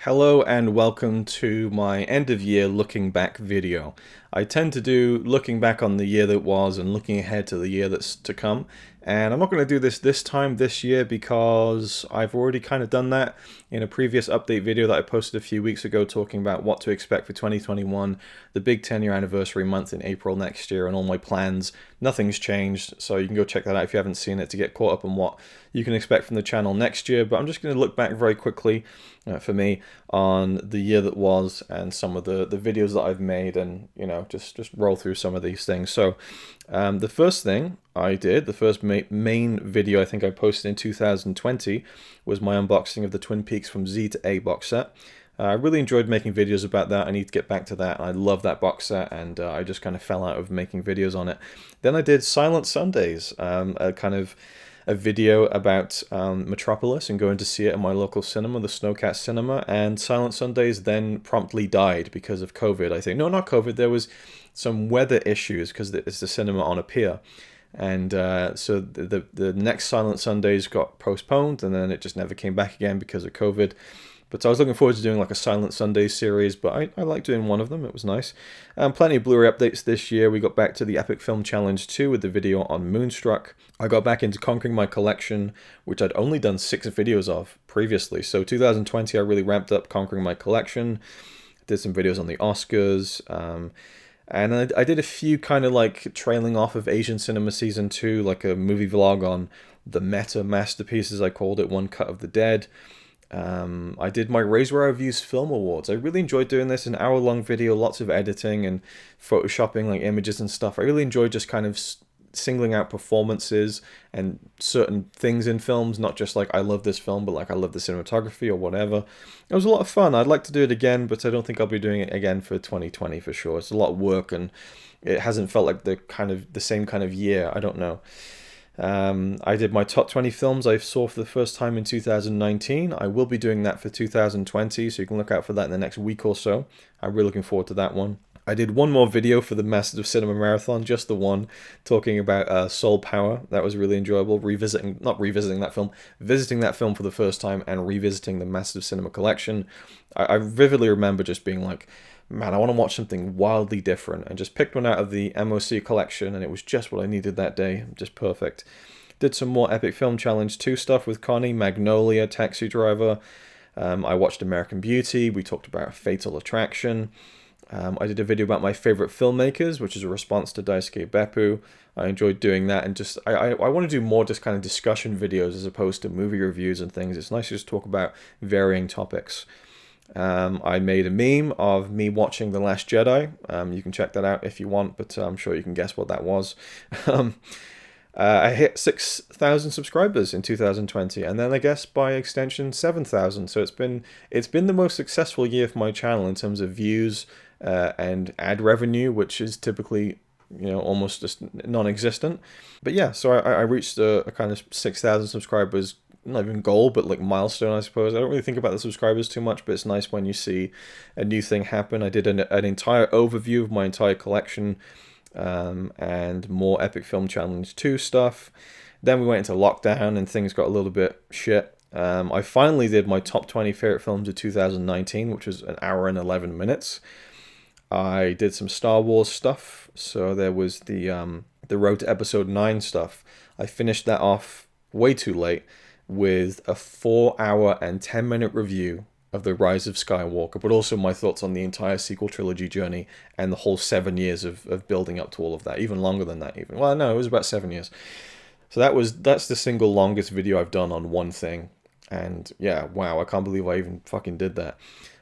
Hello and welcome to my end of year looking back video. I tend to do looking back on the year that was and looking ahead to the year that's to come. And I'm not going to do this time this year because I've already kind of done that in a previous update video that I posted a few weeks ago talking about what to expect for 2021, the big 10-year anniversary month in April next year and all my plans. Nothing's changed, so you can go check that out if you haven't seen it to get caught up on what you can expect from the channel next year. But I'm just going to look back very quickly for me on the year that was and some of the videos that I've made, and just roll through some of these things. So the first thing I did, the first main video I think I posted in 2020 was my unboxing of the Twin Peaks from Z to A box set. I really enjoyed making videos about that. I need to get back to that. I love that box set, and I just kind of fell out of making videos on it. Then I did Silent Sundays, a video about Metropolis and going to see it in my local cinema, the Snowcat Cinema, and Silent Sundays then promptly died because of COVID, I think. No, not COVID, there was some weather issues because it's the cinema on a pier. And so the next Silent Sundays got postponed, and then it just never came back again because of COVID. But I was looking forward to doing like a Silent Sunday series, but I liked doing one of them. It was nice. Plenty of Blu-ray updates this year. We got back to the Epic Film Challenge 2 with the video on Moonstruck. I got back into conquering my collection, which I'd only done 6 videos of previously. So 2020, I really ramped up conquering my collection. Did some videos on the Oscars. And I did a few kind of like trailing off of Asian Cinema Season 2, like a movie vlog on the meta masterpieces, I called it, One Cut of the Dead. I did my RazorwireReviews Film Awards. I really enjoyed doing this, an hour-long video, lots of editing and photoshopping like images and stuff. I really enjoyed just kind of singling out performances and certain things in films, not just like I love this film, but like I love the cinematography or whatever. It was a lot of fun. I'd like to do it again, but I don't think I'll be doing it again for 2020 for sure. It's a lot of work and it hasn't felt like the same kind of year. I don't know. I did my top 20 films I saw for the first time in 2019. I will be doing that for 2020, so you can look out for that in the next week or so. I'm really looking forward to that one. I did one more video for the Masters of Cinema Marathon, just the one, talking about Soul Power. That was really enjoyable, visiting that film for the first time and revisiting the Masters of Cinema collection. I vividly remember just being like, man, I want to watch something wildly different, and just picked one out of the MOC collection, and it was just what I needed that day, just perfect. Did some more Epic Film Challenge 2 stuff with Connie, Magnolia, Taxi Driver. I watched American Beauty. We talked about Fatal Attraction. I did a video about my favorite filmmakers, which is a response to Daisuke Beppu. I enjoyed doing that, and just I want to do more just kind of discussion videos as opposed to movie reviews and things. It's nice to just talk about varying topics. I made a meme of me watching The Last Jedi. You can check that out if you want, but I'm sure you can guess what that was. I hit 6,000 subscribers in 2020, and then I guess by extension 7,000. So it's been the most successful year for my channel in terms of views and ad revenue, which is typically almost just non-existent. But yeah, so I reached a kind of 6,000 subscribers, not even goal, but like milestone, I suppose. I don't really think about the subscribers too much, but it's nice when you see a new thing happen. I did an entire overview of my entire collection, and more Epic Film Challenge 2 stuff. Then we went into lockdown and things got a little bit shit. I finally did my top 20 favorite films of 2019, which was an hour and 11 minutes. I did some Star Wars stuff. So there was the Road to Episode 9 stuff. I finished that off way too late with a 4-hour and 10-minute review of The Rise of Skywalker, but also my thoughts on the entire sequel trilogy journey and the whole 7 years of building up to all of that, even longer than that even. Well, no, it was about 7 years. So that's the single longest video I've done on one thing. And yeah, wow, I can't believe I even fucking did that.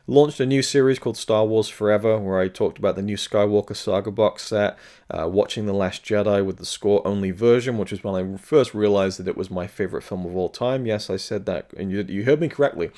Launched a new series called Star Wars Forever, where I talked about the new Skywalker Saga box set, watching The Last Jedi with the score-only version, which was when I first realized that it was my favorite film of all time. Yes, I said that, and you heard me correctly.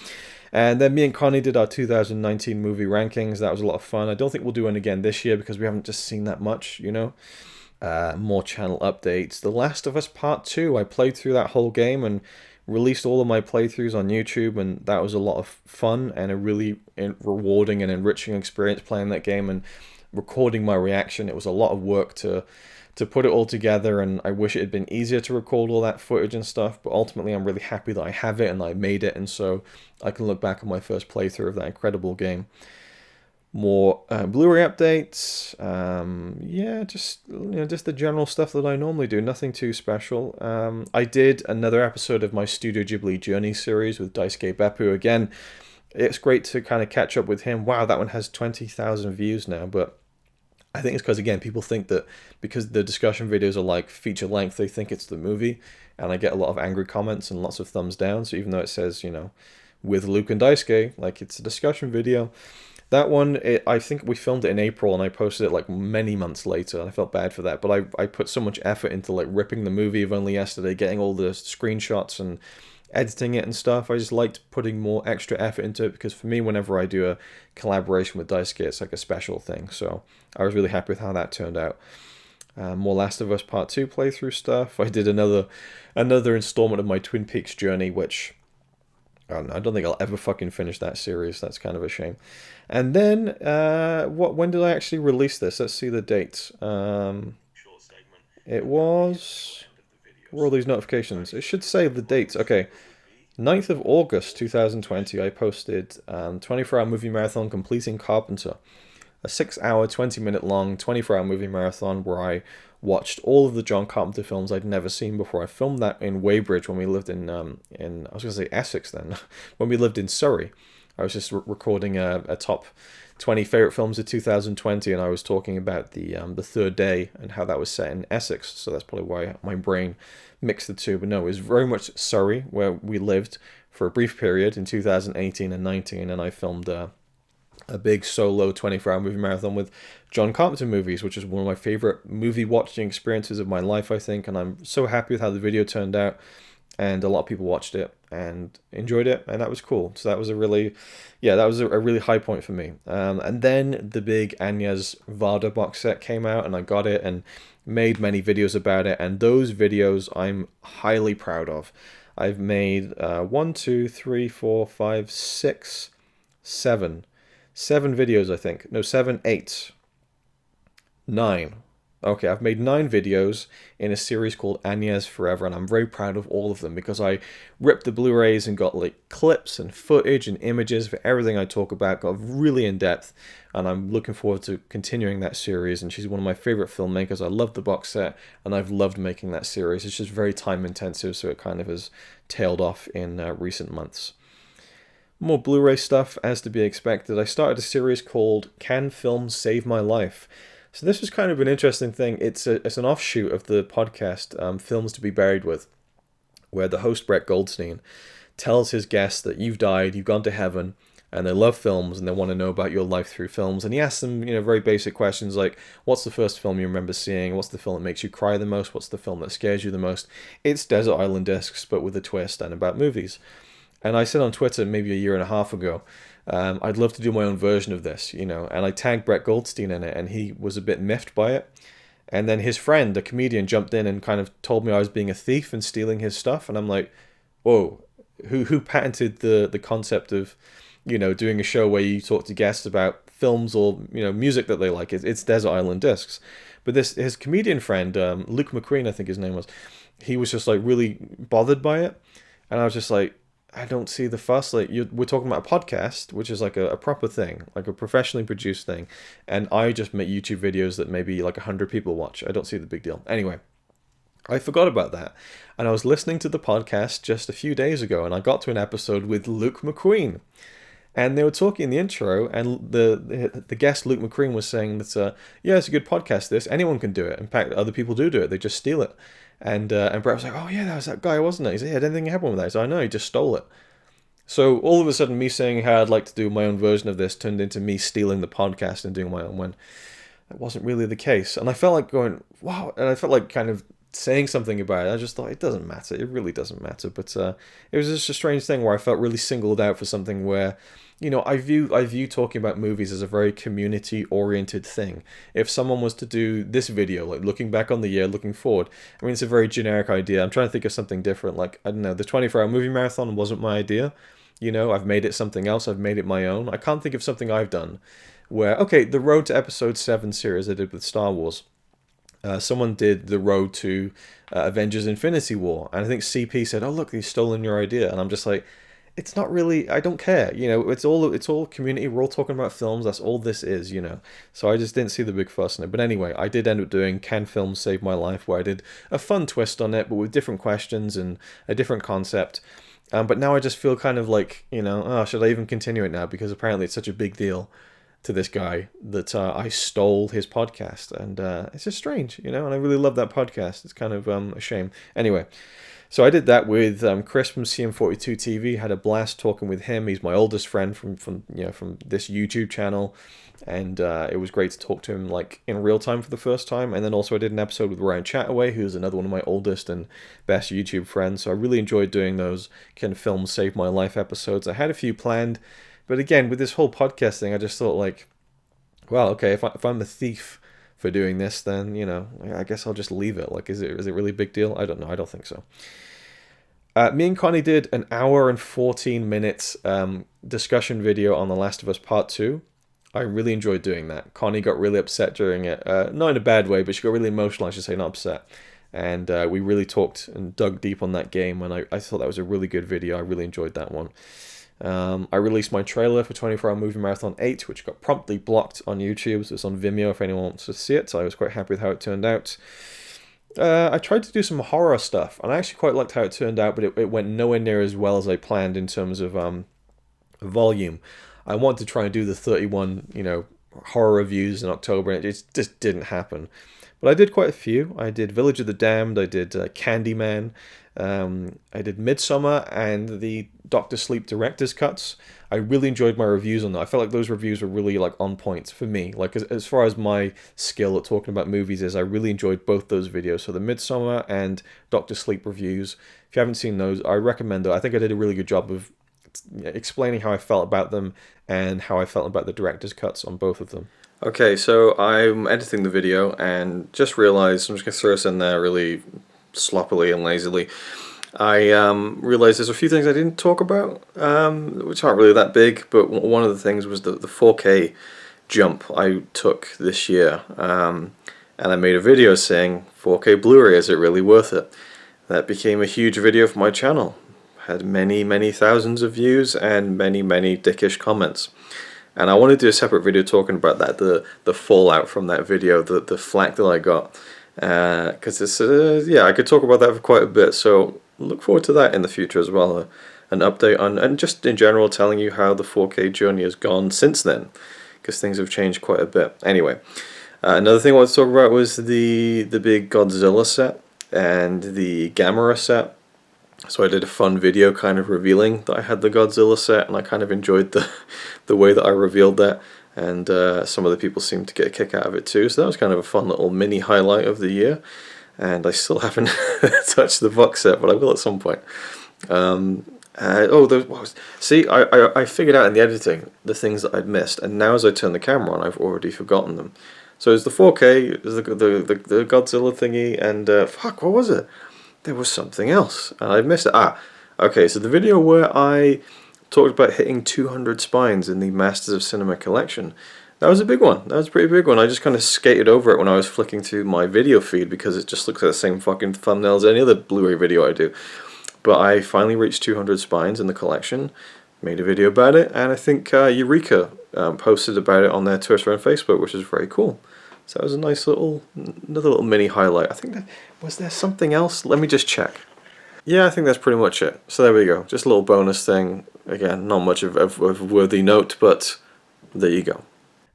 And then me and Connie did our 2019 movie rankings. That was a lot of fun. I don't think we'll do one again this year because we haven't just seen that much, More channel updates. The Last of Us Part 2, I played through that whole game and released all of my playthroughs on YouTube, and that was a lot of fun and a really rewarding and enriching experience playing that game. And recording my reaction. It was a lot of work to put it all together, and I wish it had been easier to record all that footage and stuff, but ultimately I'm really happy that I have it and I made it, and so I can look back on my first playthrough of that incredible game. More Blu-ray updates, yeah, just the general stuff that I normally do, nothing too special. I did another episode of my Studio Ghibli Journey series with Daisuke Beppu. Again, it's great to kind of catch up with him. Wow, that one has 20,000 views now, but I think it's because, again, people think that because the discussion videos are like feature length, they think it's the movie, and I get a lot of angry comments and lots of thumbs down, so even though it says, with Luke and Daisuke, like, it's a discussion video. That one, I think we filmed it in April, and I posted it like many months later, and I felt bad for that, but I put so much effort into like ripping the movie of Only Yesterday, getting all the screenshots and editing it and stuff. I just liked putting more extra effort into it, because for me, whenever I do a collaboration with Daisuke, it's like a special thing, so I was really happy with how that turned out. More Last of Us Part 2 playthrough stuff. I did another installment of my Twin Peaks journey, which I don't think I'll ever fucking finish that series. That's kind of a shame. And then, when did I actually release this? Let's see the dates. It was... Where are all these notifications? It should say the dates. Okay. 9th of August 2020, I posted 24-hour movie marathon completing Carpenter. A 6-hour, 20-minute long, 24-hour movie marathon where I watched all of the John Carpenter films I'd never seen before. I filmed that in Weybridge when we lived in I was going to say Essex then, when we lived in Surrey. I was just recording a top 20 favorite films of 2020, and I was talking about the third day and how that was set in Essex. So that's probably why my brain mixed the two. But no, it was very much Surrey where we lived for a brief period in 2018 and 19, and I filmed a big solo 24-hour movie marathon with John Carpenter movies, which is one of my favorite movie watching experiences of my life, I think, and I'm so happy with how the video turned out, and a lot of people watched it and enjoyed it, and that was cool. So that was a really high point for me. And then the big Agnes Varda box set came out, and I got it and made many videos about it, and those videos I'm highly proud of. I've made 7 videos, I think. No, 7, 8, 9. Okay, I've made 9 videos in a series called Agnes Forever, and I'm very proud of all of them because I ripped the Blu-rays and got like clips and footage and images for everything I talk about, got really in depth, and I'm looking forward to continuing that series. And she's one of my favorite filmmakers. I love the box set, and I've loved making that series. It's just very time intensive, so it kind of has tailed off in recent months. More Blu-ray stuff, as to be expected. I started a series called Can Films Save My Life? So this was kind of an interesting thing. It's an offshoot of the podcast Films to be Buried With, where the host, Brett Goldstein, tells his guests that you've died, you've gone to heaven, and they love films, and they want to know about your life through films. And he asks them, very basic questions like, what's the first film you remember seeing? What's the film that makes you cry the most? What's the film that scares you the most? It's Desert Island Discs, but with a twist and about movies. And I said on Twitter maybe a year and a half ago, I'd love to do my own version of this, and I tagged Brett Goldstein in it, and he was a bit miffed by it. And then his friend, a comedian, jumped in and kind of told me I was being a thief and stealing his stuff. And I'm like, whoa, who patented the concept of, doing a show where you talk to guests about films or, music that they like? It's Desert Island Discs. But his comedian friend, Luke McQueen, I think his name was, he was just like really bothered by it. And I was just like, I don't see the fuss. Like, we're talking about a podcast, which is like a proper thing, like a professionally produced thing, and I just make YouTube videos that maybe like 100 people watch. I don't see the big deal. Anyway, I forgot about that, and I was listening to the podcast just a few days ago, and I got to an episode with Luke McQueen, and they were talking in the intro, and the guest Luke McQueen was saying that yeah, it's a good podcast. This anyone can do it. In fact, other people do it. They just steal it. And Brett was like, oh yeah, that was that guy, wasn't it? He said, yeah, anything happened with that? So I know, he just stole it. So all of a sudden, me saying how I'd like to do my own version of this turned into me stealing the podcast and doing my own, when that wasn't really the case. And I felt like going, wow, and I felt like kind of saying something about it. I just thought, it doesn't matter. It really doesn't matter. But it was just a strange thing where I felt really singled out for something where, I view talking about movies as a very community-oriented thing. If someone was to do this video, like looking back on the year, looking forward, I mean, it's a very generic idea. I'm trying to think of something different. Like, I don't know, the 24-hour movie marathon wasn't my idea. I've made it something else. I've made it my own. I can't think of something I've done where, okay, the Road to Episode 7 series I did with Star Wars. Someone did the Road to Avengers Infinity War, and I think CP said, oh look, he's stolen your idea, and I'm just like, it's not really, I don't care, you know, it's all community, we're all talking about films, that's all this is, you know, so I just didn't see the big fuss in it. But anyway, I did end up doing Can Films Save My Life, where I did a fun twist on it, but with different questions and a different concept. But now I just feel kind of like, you know, oh, should I even continue it now, because apparently it's such a big deal to this guy that I stole his podcast, and it's just strange, you know, and I really love that podcast. It's kind of a shame. Anyway, so I did that with Chris from CM42 TV. Had a blast talking with him. He's my oldest friend from this YouTube channel, and it was great to talk to him like in real time for the first time. And then also I did an episode with Ryan Chataway, who's another one of my oldest and best YouTube friends. So I really enjoyed doing those Can Films Save My Life episodes. I had a few planned. But again, with this whole podcast thing, I just thought like, well, okay, if I'm a thief for doing this, then, you know, I guess I'll just leave it. Like, is it really a big deal? I don't know. I don't think so. Me and Connie did an hour and 14 minutes discussion video on The Last of Us Part 2. I really enjoyed doing that. Connie got really upset during it. Not in a bad way, but she got really emotional, I should say, not upset. And we really talked and dug deep on that game, and I thought that was a really good video. I really enjoyed that one. I released my trailer for 24 Hour Movie Marathon 8, which got promptly blocked on YouTube, so it's on Vimeo if anyone wants to see it, so I was quite happy with how it turned out. I tried to do some horror stuff, and I actually quite liked how it turned out, but it went nowhere near as well as I planned in terms of volume. I wanted to try and do the 31, you know, horror reviews in October, and it just didn't happen. But I did quite a few. I did Village of the Damned, I did Candyman, I did Midsommar, and the Dr. Sleep director's cuts. I really enjoyed my reviews on that. I felt like those reviews were really like on point for me. Like as far as my skill at talking about movies is, I really enjoyed both those videos. So the Midsommar and Dr. Sleep reviews. If you haven't seen those, I recommend them. I think I did a really good job of explaining how I felt about them and how I felt about the director's cuts on both of them. Okay, so I'm editing the video and just realized, I'm just going to throw this in there really sloppily and lazily. I realized there's a few things I didn't talk about, which aren't really that big, but one of the things was the 4K jump I took this year. And I made a video saying, 4K Blu-ray, is it really worth it? That became a huge video for my channel. Had many thousands of views and many dickish comments. And I want to do a separate video talking about that, the fallout from that video, the flack that I got. Because it's, yeah, I could talk about that for quite a bit, so look forward to that in the future as well. An update on, and just in general telling you how the 4K journey has gone since then, because things have changed quite a bit. Anyway, another thing I wanted to talk about was the big Godzilla set and the Gamera set. So I did a fun video kind of revealing that I had the Godzilla set, and I kind of enjoyed the way that I revealed that, and some other people seemed to get a kick out of it too, so that was kind of a fun little mini highlight of the year. And I still haven't touched the box set, but I will at some point. See, I figured out in the editing the things that I'd missed, and now as I turn the camera on, I've already forgotten them. So it's the 4K, the Godzilla thingy, and fuck, what was it? There was something else, and I missed it. Okay, so the video where I talked about hitting 200 spines in the Masters of Cinema collection, that was a big one. That was a pretty big one. I just kind of skated over it when I was flicking through my video feed because it just looks like the same fucking thumbnail as any other Blu-ray video I do. But I finally reached 200 spines in the collection, made a video about it, and I think Eureka posted about it on their Twitter and Facebook, which is very cool. So that was a nice another little mini highlight. I think was there something else? Let me just check. Yeah, I think that's pretty much it. So there we go. Just a little bonus thing. Again, not much of worthy note, but there you go.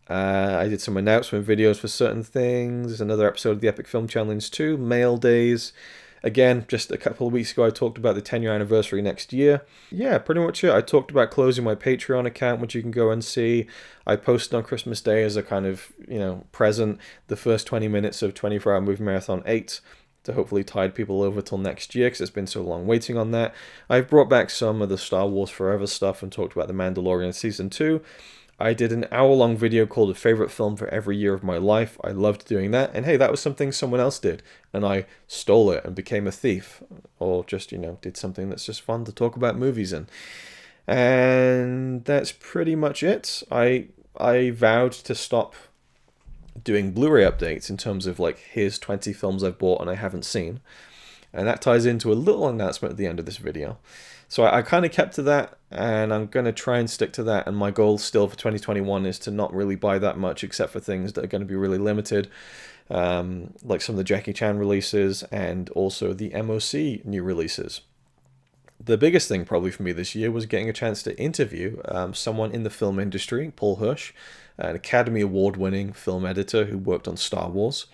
I did some announcement videos for certain things. Another episode of the Epic Film Challenge 2, Mail Days. Again, just a couple of weeks ago, I talked about the 10-year anniversary next year. Yeah, pretty much it. I talked about closing my Patreon account, which you can go and see. I posted on Christmas Day as a kind of, present, the first 20 minutes of 24 Hour Movie Marathon 8 to hopefully tide people over till next year, because it's been so long waiting on that. I've brought back some of the Star Wars Forever stuff and talked about The Mandalorian Season 2. I did an hour-long video called A Favorite Film for Every Year of My Life. I loved doing that. And hey, that was something someone else did. And I stole it and became a thief. Or just, did something that's just fun to talk about movies in. And that's pretty much it. I I vowed to stop doing Blu-ray updates in terms of like, here's 20 films I've bought and I haven't seen. And that ties into a little announcement at the end of this video. So I kind of kept to that, and I'm going to try and stick to that. And my goal still for 2021 is to not really buy that much, except for things that are going to be really limited, like some of the Jackie Chan releases and also the MOC new releases. The biggest thing probably for me this year was getting a chance to interview someone in the film industry, Paul Hirsch, an Academy Award-winning film editor who worked on Star Wars,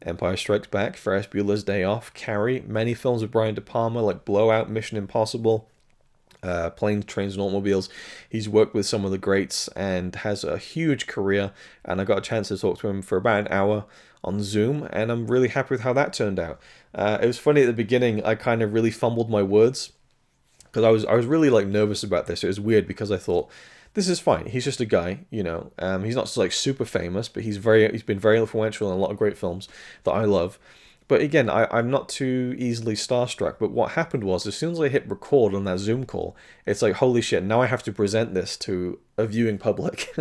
Empire Strikes Back, Ferris Bueller's Day Off, Carrie, many films with Brian De Palma like Blowout, Mission Impossible, Planes, Trains, and Automobiles. He's worked with some of the greats and has a huge career, and I got a chance to talk to him for about an hour on Zoom, and I'm really happy with how that turned out. It was funny at the beginning, I kind of really fumbled my words, because I was really like nervous about this. It was weird because I thought, this is fine. He's just a guy, you know. He's not like super famous, but he's been very influential in a lot of great films that I love. But again, I'm not too easily starstruck. But what happened was, as soon as I hit record on that Zoom call, it's like, holy shit, now I have to present this to a viewing public.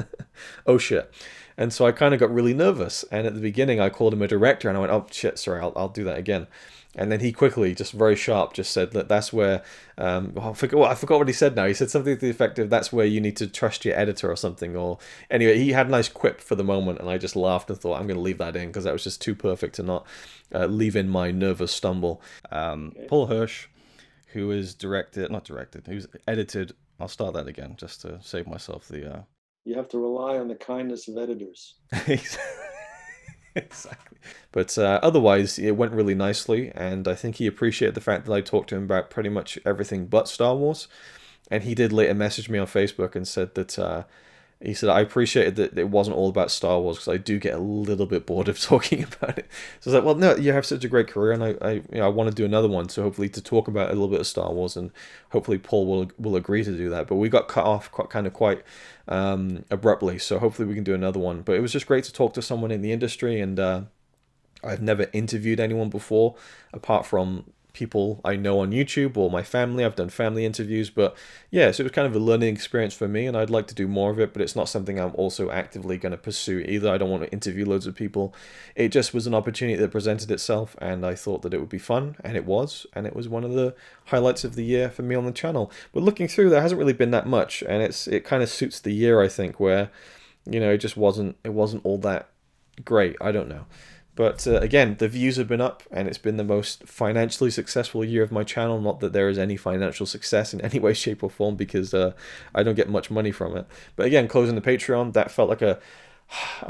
Oh shit. And so I kind of got really nervous. And at the beginning, I called him a director, and I went, oh shit, sorry, I'll do that again. And then he quickly, just very sharp, just said that that's where, I forgot what he said now. He said something to the effect of, that's where you need to trust your editor or something. Or anyway, he had a nice quip for the moment, and I just laughed and thought, I'm going to leave that in, because that was just too perfect to not leave in my nervous stumble. Paul Hirsch, who is who's edited, I'll start that again, just to save myself the... You have to rely on the kindness of editors. Exactly. But otherwise, it went really nicely, and I think he appreciated the fact that I talked to him about pretty much everything but Star Wars. And he did later message me on Facebook and said that he said, I appreciated that it wasn't all about Star Wars, because I do get a little bit bored of talking about it. So I was like, well, no, you have such a great career, and I want to do another one, so hopefully to talk about a little bit of Star Wars, and hopefully Paul will agree to do that. But we got cut off quite abruptly, so hopefully we can do another one. But it was just great to talk to someone in the industry, and I've never interviewed anyone before, apart from people I know on YouTube or my family. I've done family interviews, but yeah, so it was kind of a learning experience for me, and I'd like to do more of it, but it's not something I'm also actively going to pursue either. I don't want to interview loads of people. It just was an opportunity that presented itself, and I thought that it would be fun, and it was one of the highlights of the year for me on the channel. But looking through, there hasn't really been that much, and it kind of suits the year, I think, where, you know, it wasn't all that great. I don't know. But again, the views have been up, and it's been the most financially successful year of my channel. Not that there is any financial success in any way, shape, or form, because I don't get much money from it. But again, closing the Patreon, that felt like a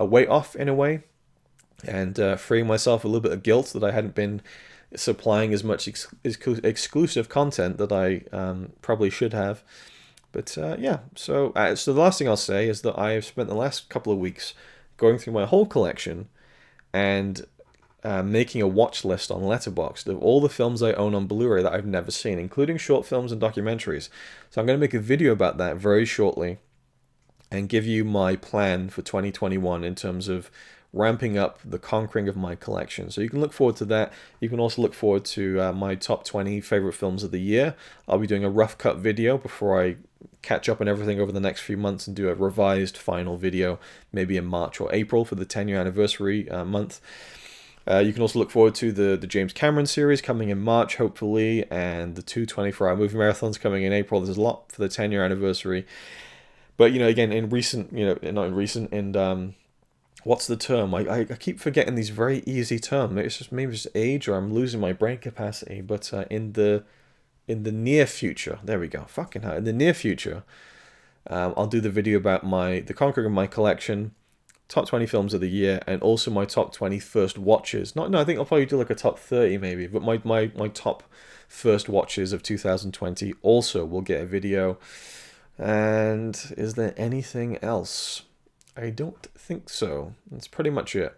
weight off in a way, and freeing myself a little bit of guilt that I hadn't been supplying as much exclusive content that I probably should have. But yeah, so the last thing I'll say is that I have spent the last couple of weeks going through my whole collection and making a watch list on Letterboxd of all the films I own on Blu-ray that I've never seen, including short films and documentaries. So I'm going to make a video about that very shortly and give you my plan for 2021 in terms of ramping up the conquering of my collection. So you can look forward to that. You can also look forward to my top 20 favorite films of the year. I'll be doing a rough cut video before I catch up on everything over the next few months and do a revised final video maybe in March or April for the 10-year anniversary month. You can also look forward to the James Cameron series coming in March, hopefully, and the 2 24-hour movie marathons coming in April. There's a lot for the 10-year anniversary. But, you know, again, what's the term? I keep forgetting these very easy terms. It's just maybe just age, or I'm losing my brain capacity. But in the near future, there we go. Fucking hell. In the near future, I'll do the video about the conquering of my collection, top 20 films of the year, and also my top 20 first watches. No, I think I'll probably do like a top 30 maybe, but my top first watches of 2020 also will get a video. And is there anything else? I don't think so. That's pretty much it.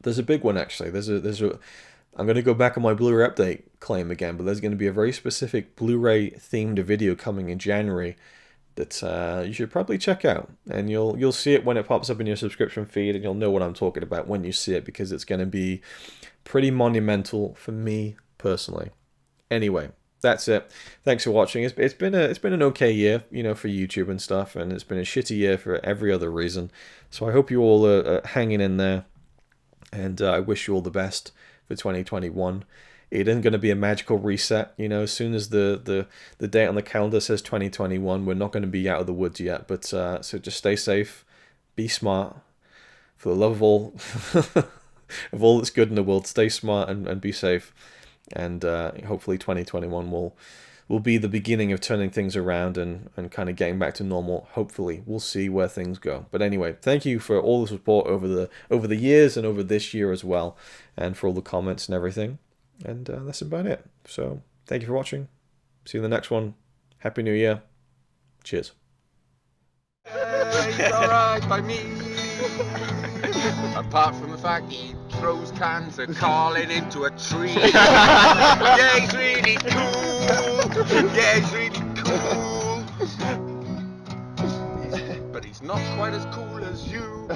There's a big one, actually. I'm going to go back on my Blu-ray update claim again, but there's going to be a very specific Blu-ray themed video coming in January that you should probably check out. And you'll see it when it pops up in your subscription feed, and you'll know what I'm talking about when you see it, because it's going to be pretty monumental for me personally. Anyway, that's it. Thanks for watching. It's been an okay year, you know, for YouTube and stuff, and it's been a shitty year for every other reason. So I hope you all are hanging in there, and I wish you all the best for 2021. It isn't going to be a magical reset, you know. As soon as the date on the calendar says 2021, we're not going to be out of the woods yet. But so just stay safe, be smart, for the love of all of all that's good in the world. Stay smart and be safe, and hopefully 2021 will be the beginning of turning things around and kind of getting back to normal. Hopefully, we'll see where things go. But anyway, thank you for all the support over the years and over this year as well, and for all the comments and everything. And that's about it. So thank you for watching. See you in the next one. Happy New Year. Cheers. He's alright by me. Apart from the fact he throws cans of Carlin into a tree. Yeah, he's really cool. Yeah, he's really cool. But he's not quite as cool as you.